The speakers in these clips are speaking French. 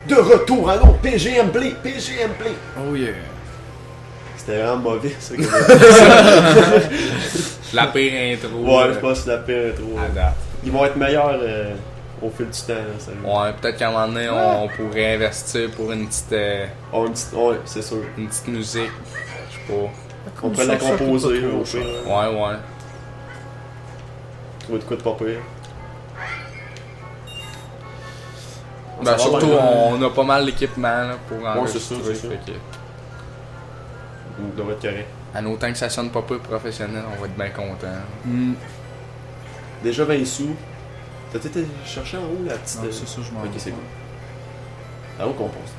De retour à non, PGM Play, PGM Play. Oh yeah. C'était vraiment mauvais, ça. La pire intro. Ouais, je pense que c'est la pire intro. À date. Ils vont être meilleurs au fil du temps, ça. Ouais, peut-être qu'à un moment donné, on pourrait investir pour une petite, Oh, une petite... Ouais, c'est sûr. une petite musique. Je sais pas. On pourrait la composer, là, au pire. Ouais. Trouver de quoi de pas pire. Ben, Ça va surtout, bien. on a pas mal d'équipement là, pour enregistrer. c'est ça. fait que, On devrait être correct. en autant que ça sonne pas peu professionnel, on va être bien content. Déjà 20 sous. T'as été chercher en haut la petite... Non, c'est ça, je m'en Ok, vais. c'est cool. Ah, où qu'on pense?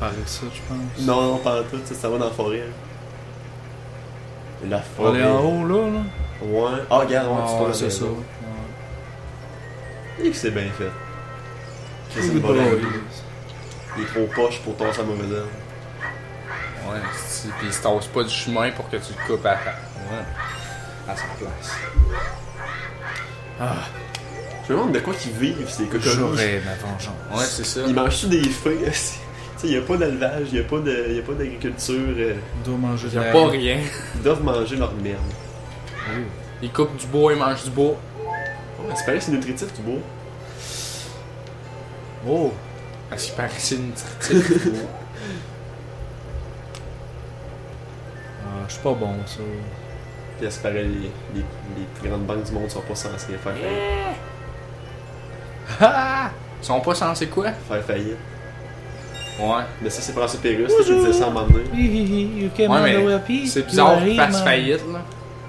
Par ça, je pense. Non, pas en tout, ça va dans la forêt. Hein. La On forêt. est en haut, là, là. Ouais. Ah, regarde, ouais, tu Ouais, tournes c'est ça. là. Ouais. Et que c'est bien fait. Chris, Oui, c'est bon. bah, Il est trop poche pour tasser sa mauvaise herbe. Ouais, pis il se tasse pas du chemin pour que tu le coupes à sa place. Je me demande de quoi qu'ils vivent, ces cochons. J'aurais ma vengeance. Ouais, c'est ça. Ils mangent-tu des feuilles? Tu sais, il n'y a pas d'élevage, il n'y a pas d'agriculture. On doit manger de Y'a la pas rien. Ils doivent manger leur merde. Ils coupent du bois, ils mangent du bois. Ouais, c'est pareil, c'est nutritif, du bois. Oh! Parce qu'il paraît que c'est nutritif. du bois. Ah, je suis pas bon, ça. Puis c'est pareil, les plus grandes banques du monde sont pas censées faire faillite. Ils sont pas censés quoi? Faire faillite. Ouais. Mais ça, c'est François Pérusse qui disait ça à un moment donné. You came Ouais, on mais the way up here. c'est bizarre qu'ils You fassent are faillite, là.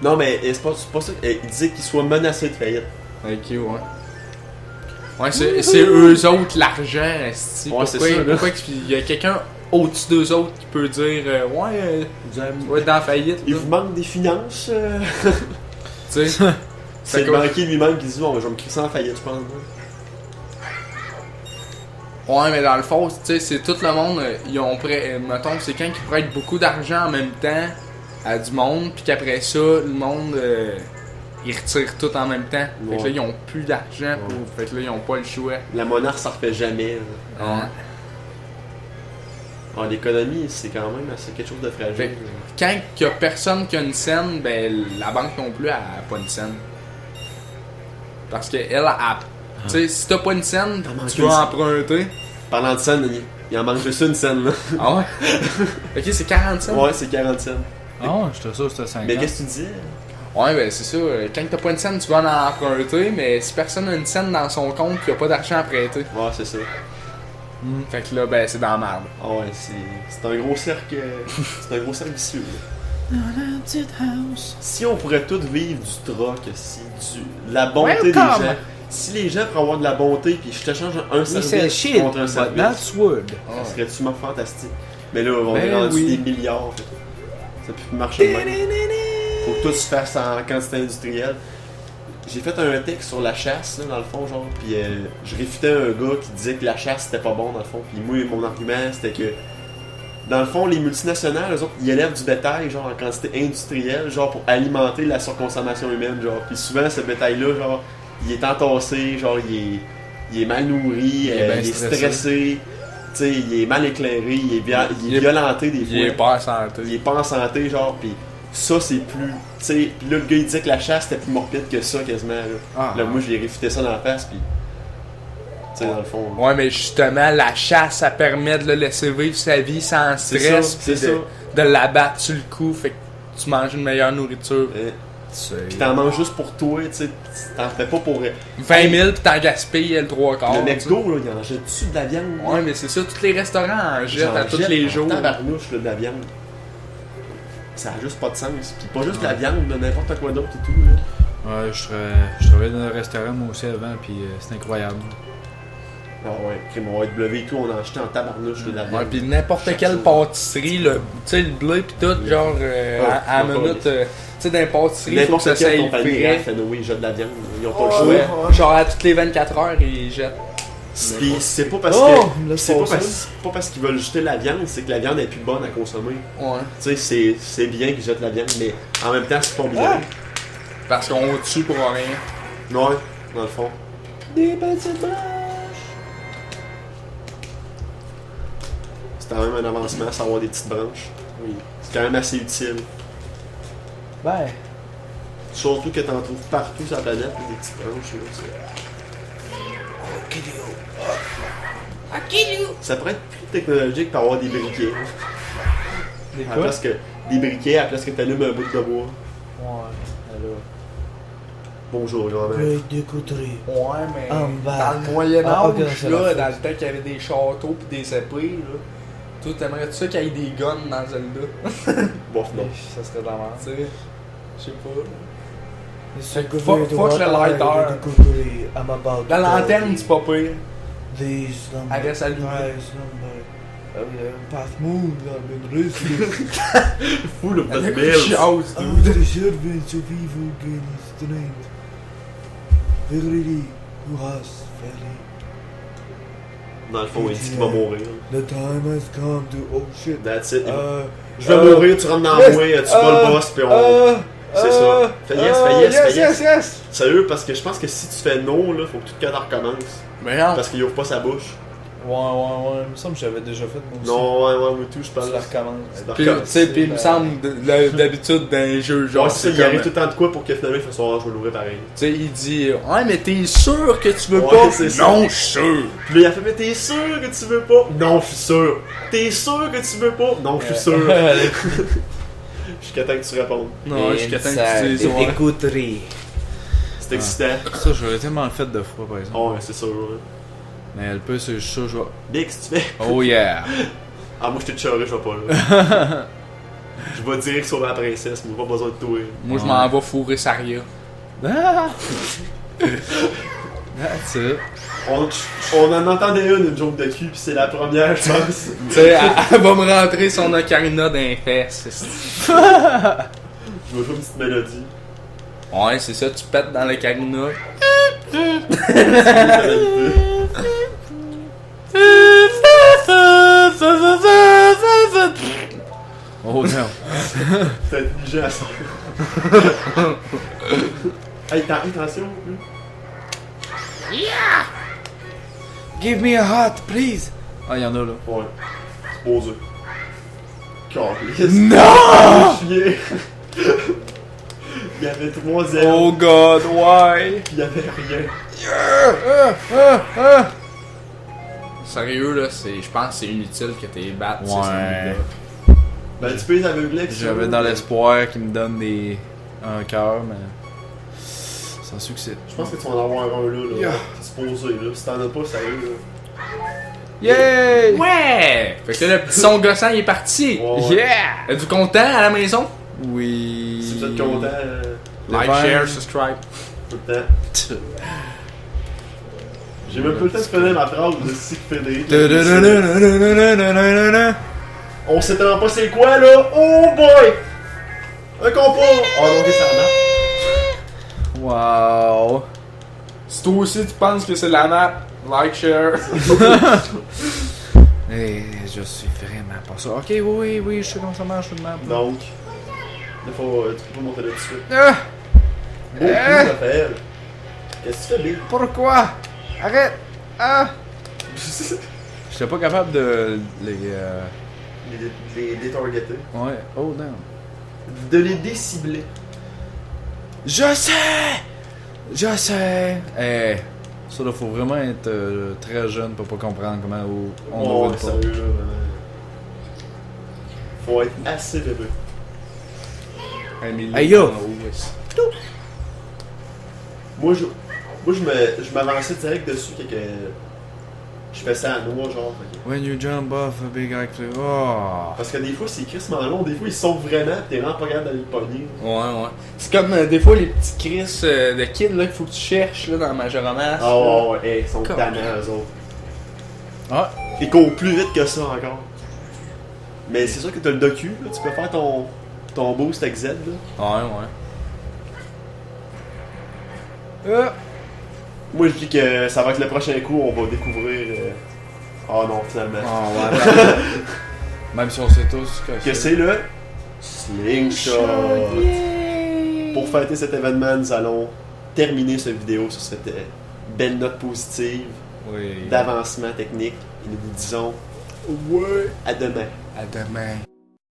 Non, mais c'est pas ça. Il disait qu'ils soient menacés de faillite. Ok, ouais. Ouais, c'est eux autres l'argent, esti. Ouais, c'est Pourquoi, ça, là. pourquoi il y a quelqu'un au-dessus d'eux autres qui peut dire tu vas être dans la faillite, Il là. vous manque des finances. Tu sais. C'est le banquier lui-même qui dit bon, je vais me crisser en faillite, je pense. Ouais, mais dans le fond, tu sais, c'est tout le monde, ils ont mettons, c'est quand qui prête beaucoup d'argent en même temps à du monde, puis qu'après ça, le monde, ils retirent tout en même temps. Fait que là, Ouais. ils ont plus d'argent, fait que là, ils ont pas le choix. La monarque, ça refait jamais. Là. Ouais. Ah, l'économie, c'est quand même assez quelque chose de fragile. Fait quand il y a personne qui a une scène, ben la banque non plus, elle a pas une scène. Parce que elle a. Tu sais, si t'as pas une scène, T'en manques tu une vas scène. emprunter. Parlant de scène, il en manque juste une scène. Là. Ah ouais? Ok, c'est 40 cents. Ouais, c'est 40 scènes. Ah ouais, j'étais sûr que c'était 50. Mais qu'est-ce que tu dis? Ouais, ben c'est ça. Quand t'as pas une scène, tu vas en emprunter, mais si personne a une scène dans son compte, il y a pas d'argent à prêter. Ouais, c'est ça. Fait que là, ben c'est dans la merde. Ah ouais, c'est un gros cercle. C'est un gros cercle vicieux. Là. Si on pourrait tous vivre du troc, de la bonté des Welcome. gens. Si les gens pourraient avoir de la bonté, puis je te change un We sell service shit, contre un but service, that's wood. ça serait sûrement fantastique. Mais là, on Ben est rendu oui. des milliards. Fait que ça peut plus marcher de même. Faut que tout se fasse en quantité industrielle. J'ai fait un texte sur la chasse, là, dans le fond, genre, puis je réfutais un gars qui disait que la chasse c'était pas bon, dans le fond. Puis moi, mon argument c'était que, dans le fond, les multinationales, eux autres, ils élèvent du bétail, genre, en quantité industrielle, genre, pour alimenter la surconsommation humaine, genre. Puis souvent, ce bétail-là, genre, il est entassé, genre, il est mal nourri, Il est bien il est stressé. stressé, tu sais, il est mal éclairé, il est violenté des fois. Il est pas en santé. Il est pas en santé, genre, pis ça c'est plus. Tu sais, pis là le gars il disait que la chasse c'était plus morbide que ça quasiment. Là, Ah. là moi j'ai réfuté ça dans la face, pis. Tu sais, dans le fond. Ouais, mais justement, la chasse, ça permet de le laisser vivre sa vie sans C'est stress, ça, c'est pis de l'abattre sur le coup, fait que tu manges une meilleure nourriture. Pis t'en manges juste pour toi, tu sais, t'en fais pas pour. 20 000 pis t'en gaspilles le 3 quarts. Le tu sais. McDo, là, il en jette dessus de la viande. Ouais, mais c'est ça, tous les restaurants en jettent à tous les jours. Tabarnouche, là, de la viande. Ça a juste pas de sens. Pis pas juste de la viande, de n'importe quoi d'autre et tout, là. Ouais, je travaillais dans un restaurant moi aussi avant, puis c'est incroyable. Ah ouais, crème, on va être bleu et tout, on en achetait en tabarnouche de la viande. Ouais, pis n'importe Chaque quelle jour. pâtisserie, le, tu sais, le bleu pis tout, genre, à la pas minute, tu sais, dans les pâtisseries, faut que N'importe ça quelle soit compagnie frais. raffinée, ils jettent de la viande. Ils ont pas le Ouais, choix. genre à toutes les 24 heures, ils jettent. Pis c'est pas parce Oh, que. le C'est pas sauce. parce qu'ils veulent jeter la viande, c'est que la viande est plus bonne à consommer. Ouais. Tu sais, c'est bien qu'ils jettent la viande, mais en même temps, c'est pas bien. Parce qu'on tue pour rien. Ouais, dans le fond. Des petites branches. quand même un avancement, savoir des petites branches. Oui. C'est quand même assez utile. Ben, Surtout que t'en trouves partout sur la planète, des petites branches. Là, ça pourrait être plus technologique pour avoir des briquets. des À quoi? la place que des briquets, à la place que t'allumes un bout de bois. Ouais, alors. Bonjour, grand-mère. d'écouterie. Ouais, mais Ah, en bas. dans le Moyen-Âge, ok, c'est la là, faute. dans le temps qu'il y avait des châteaux pis des épées, là. Toi, t'aimerais-tu ça qu'il y ait des guns dans Zelda? Bon, non. Ça serait de la merde. Tu sais, je sais pas. Fuck fuck le lighter. d'écouterie. I'm about La lanterne, c'est pas pire. These numbers. Elle reste allumée. Nice number. Path moon, I've been risky. Full of Elle the a bills. chose, I'm dude. the servants of evil gain his strength. Verily, who has fairly. Dans le fond, il dit qu'il va mourir. The time has come to. Oh shit. That's it. Je Je vais mourir, tu rentres dans la bouée, tu bats le boss, puis on. C'est ça. Fais yes, fais yes, fais yes. yes. Sérieux, parce que je pense que si tu fais non, là, faut que tout le temps recommences. Mais non. Parce qu'il ouvre pas sa bouche. Ouais, il me semble que j'avais déjà fait moi aussi. Non, ouais, moi tout, je Je pense. la recommence. Pis, tu sais, pis il me semble, d'habitude, dans les jeux, genre, Genre, c'est ça, il comme, arrive tout le temps de quoi pour que finalement il fasse je vais l'ouvrir pareil. tu sais, il dit, ouais, mais t'es sûr que tu veux Ouais, pas? c'est ça. Non, je suis sûr. Puis là, il a fait, mais t'es sûr que tu veux pas? Non, je suis sûr. T'es sûr que tu veux pas? Non, je suis sûr. Jusqu'à temps que tu répondes. Non, je suis content que tu dises, ouais. Écouterie. C'est excitant. Ça, j'aurais tellement fait de fois, par exemple. Oh, ouais, c'est sûr. Ouais. Mais le plus, c'est ça, je vais. Bix, tu fais. Oh yeah! Ah, moi, je t'ai charré, je vais pas là. Je vais direct sauver la princesse, mais pas besoin de toi. Moi, je m'en vais fourrer Saria. Ah! That's it. On en entendait une joke de cul, pis c'est la première, je pense. Tu sais, elle va me rentrer son ocarina dans les fesses. Je vais jouer une petite mélodie. Ouais, c'est ça, tu pètes dans l'ocarina. Oh non. T'es intelligent à ça. Hey, attention. Give me a heart, please! Ah, y'en a là. Ouais. Supposé. Carlis. Non! Chier. Il y avait 3 ailes. Oh god, why? Pis il y avait rien. Sérieux, là, je pense que c'est inutile que t'es battes, Ouais. c'est celui-là. Ben, tu peux les aveugler avec ça. J'avais dans l'espoir qu'ils me donnent un cœur, mais. Sans succès. Je pense que tu vas en avoir un là. Yeah. C'est supposé, là. Si t'en as pas, sérieux, là. Yay! Ouais! Fait que là, le petit son gossant, il est parti. Ouais, ouais. Yeah! Êtes-vous content à la maison? Oui. Si vous êtes content, Like, vin. share, subscribe. tout le temps. J'ai même pas le temps de finir ma phrase de si Frédéric. On sait tellement pas c'est quoi là. Oh boy! Un compas! Oh non, ok, ça marche. Wow. Si toi aussi tu penses que c'est la map, like, share. Et je suis vraiment pas ça. Ok, oui, je sais comment ça marche une map. Donc, il faut, tu peux pas monter là tout de suite. Ah! Beau coup, Raphaël. Qu'est-ce que tu fais, Big? Pourquoi? Arrête! Ah! J'étais pas capable de les. Les détargeter. Ouais, oh non. De les décibler. Je sais! Eh, ça là, faut vraiment être très jeune pour pas comprendre comment on Oh, ouvre une porte. sérieux, là. Faut être assez bébé. Hey, yo! Moi, je m'avançais direct dessus, que je fais ça à noix, genre. fait que- When you jump off a big act. Oh! Parce que des fois, c'est crissement long, des fois, ils sautent vraiment, pis t'es vraiment pas capable d'aller le pogner. Ouais. C'est comme des fois les petits Chris de kids là qu'il faut que tu cherches là dans Majora's Mask. Ah ouais, hey, ils sont Comme- tannants, eux autres. Ah! Ils courent plus vite que ça encore. Mais c'est sûr que t'as le docu, là, tu peux faire ton boost avec Z, là. Ouais. Moi, je dis que ça va être le prochain coup, on va découvrir... Oh non, finalement. Oh, ouais. Même si on sait tous Que c'est le Slingshot. Pour fêter cet événement, nous allons terminer cette vidéo sur cette belle note positive Oui. d'avancement technique. Et nous vous disons Ouais. À demain. À demain.